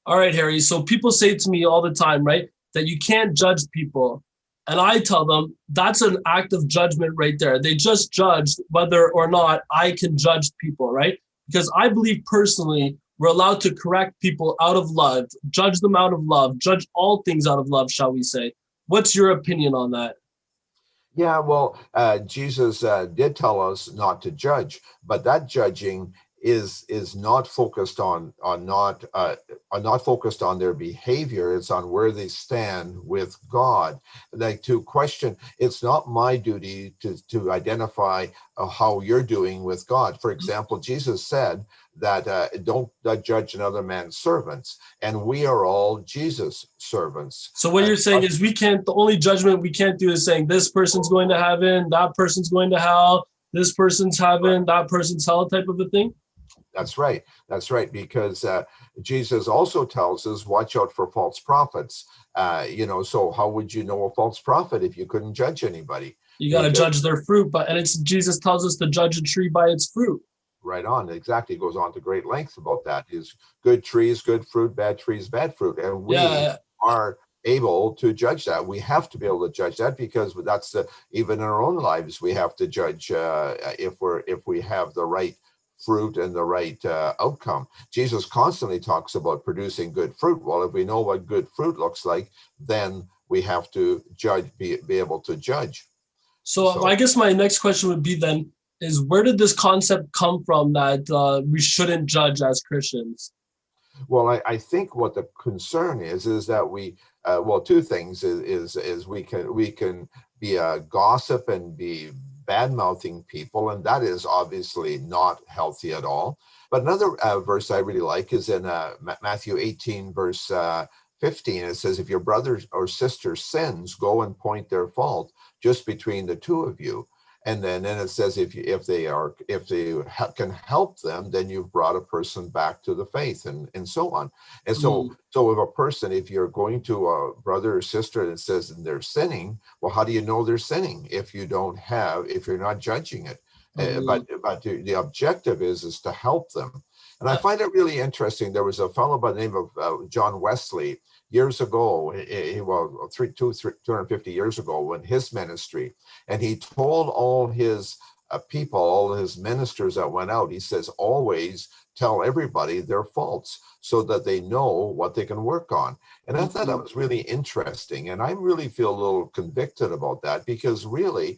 All right, Harry. So people say to me all the time, right, that you can't judge people. And I tell them that's an act of judgment right there. They just judged whether or not I can judge people, right? Because I believe personally, we're allowed to correct people out of love, judge them out of love, judge all things out of love, shall we say. What's your opinion on that? Yeah, well, Jesus did tell us not to judge, but that judging is not focused on not focused on their behavior. It's on where they stand with God. Like to question, it's not my duty to identify how you're doing with God. For example, Jesus said that don't judge another man's servants, and we are all Jesus servants. So what you're saying is we can't, the only judgment we can't do is saying this person's going to heaven, that person's going to hell, this person's heaven, that person's hell type of a thing. That's right. That's right. Because Jesus also tells us, watch out for false prophets. So how would you know a false prophet if you couldn't judge anybody? You got to Because judge their fruit, but and it's Jesus tells us to judge a tree by its fruit. right on, exactly. Goes on to great lengths about that. Is good trees, good fruit, bad trees, bad fruit. And we Yeah. are able to judge that. We have to be able to judge that because that's even in our own lives, we have to judge if we have the right fruit and the right outcome. Jesus constantly talks about producing good fruit. Well, if we know what good fruit looks like, then we have to judge, be able to judge. So I So, guess my next question would be then is where did this concept come from that we shouldn't judge as Christians? well, I think what the concern is that we, well, two things is we can be a gossip and be bad mouthing people, and that is obviously not healthy at all. But another verse I really like is in Matthew 18, verse 15. It says, "If your brother or sister sins, go and point their fault just between the two of you." And then it says, if they can help them, then you've brought a person back to the faith, and so on. And so Mm, so if you're going to a brother or sister and it says they're sinning, well, how do you know they're sinning if you're not judging it? mm, But the objective is to help them. And I uh, find it really interesting. There was a fellow by the name of John Wesley years ago. Well, 250 years ago, when his ministry, and he told all his people, all his ministers that went out, he says, always tell everybody their faults so that they know what they can work on. And I thought that mm. was really interesting. And I really feel a little convicted about that because really,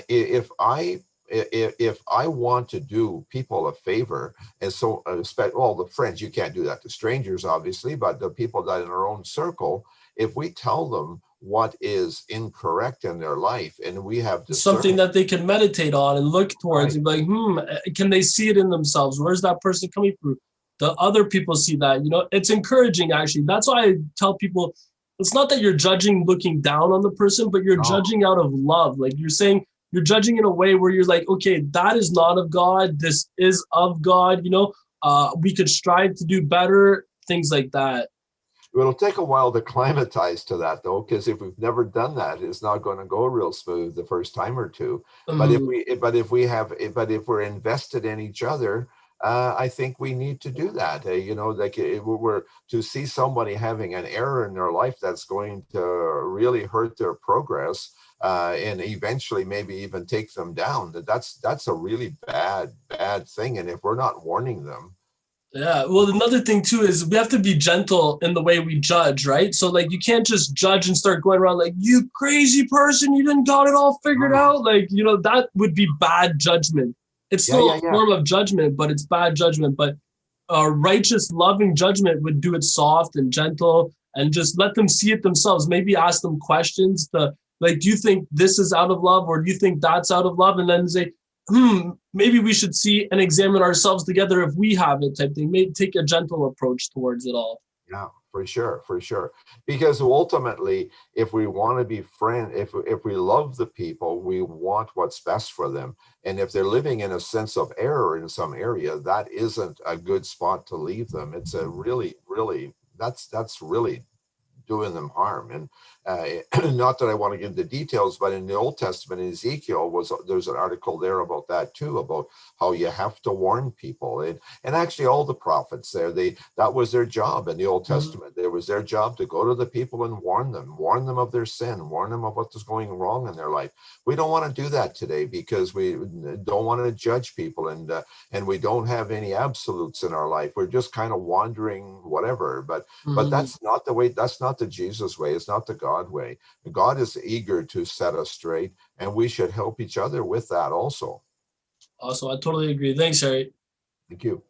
if I want to do people a favor, and so well, the friends, you can't do that to strangers, obviously, but the people that in our own circle, if we tell them what is incorrect in their life and we have Something discernment, that they can meditate on and look towards right? and be like, can they see it in themselves? Where's that person coming through? The other people see that, it's encouraging actually. That's why I tell people it's not that you're judging looking down on the person, but you're Oh, judging out of love. Like you're saying, you're judging in a way where you're like, okay, that is not of God. This is of God. We could strive to do better, things like that. it'll take a while to climatize to that though, because if we've never done that, it's not going to go real smooth the first time or two. But if Um, we, but if we have, but if we're invested in each other, I think we need to do that. Like we're to see somebody having an error in their life that's going to really hurt their progress, and eventually maybe even take them down. That's a really bad thing. And if we're not warning them, Yeah. Well, another thing too is we have to be gentle in the way we judge, right? So like you can't just judge and start going around like you crazy person, you didn't got it all figured oh, out. Like, that would be bad judgment. It's yeah, still yeah, a yeah. form of judgment, but it's bad judgment. But righteous, loving judgment would do it soft and gentle and just let them see it themselves. Maybe ask them questions to like, do you think this is out of love or do you think that's out of love? And then say, maybe we should see and examine ourselves together if we have it type thing. Maybe take a gentle approach towards it all. Yeah, for sure, for sure. Because ultimately, if we want to be friend, if we love the people, we want what's best for them. And if they're living in a sense of error in some area, that isn't a good spot to leave them. It's a really, really that's really doing them harm. And not that I want to give the details, but in the Old Testament, in Ezekiel, there's an article there about that too, about how you have to warn people. And actually all the prophets there, that was their job in the Old Testament. It was their job to go to the people and warn them of their sin, warn them of what is going wrong in their life. We don't want to do that today because we don't want to judge people, and we don't have any absolutes in our life. We're just kind of wandering, whatever. But that's not the way. That's not the Jesus way. It's not the God way. God is eager to set us straight, and we should help each other with that also. Also, I totally agree. Thanks, Harry. Thank you.